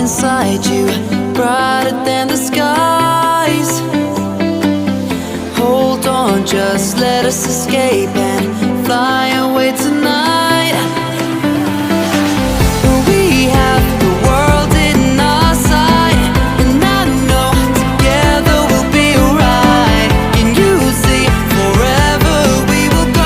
inside you, brighter than the skies. Hold on, just let us escape and fly away tonight. We have the world in our sight, and I know together we'll be alright. Can you see forever we will go?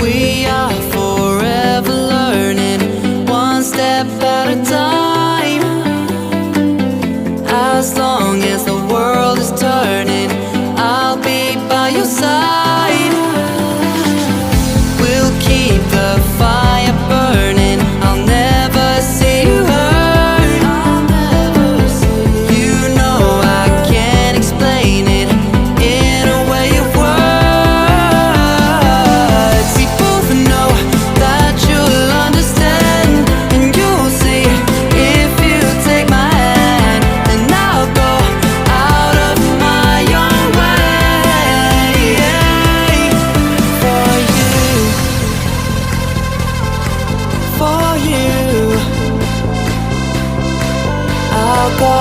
We are forever learning, one step at a time. As long as the world is turning, I'll be by your side. We'll keep the fire burning, I'll never see you hurt. You know I can't explain it in a way of words. We both know that you'll understand, and you'll see if you take my hand. And I'll go out of my own way for you, for you. I'll go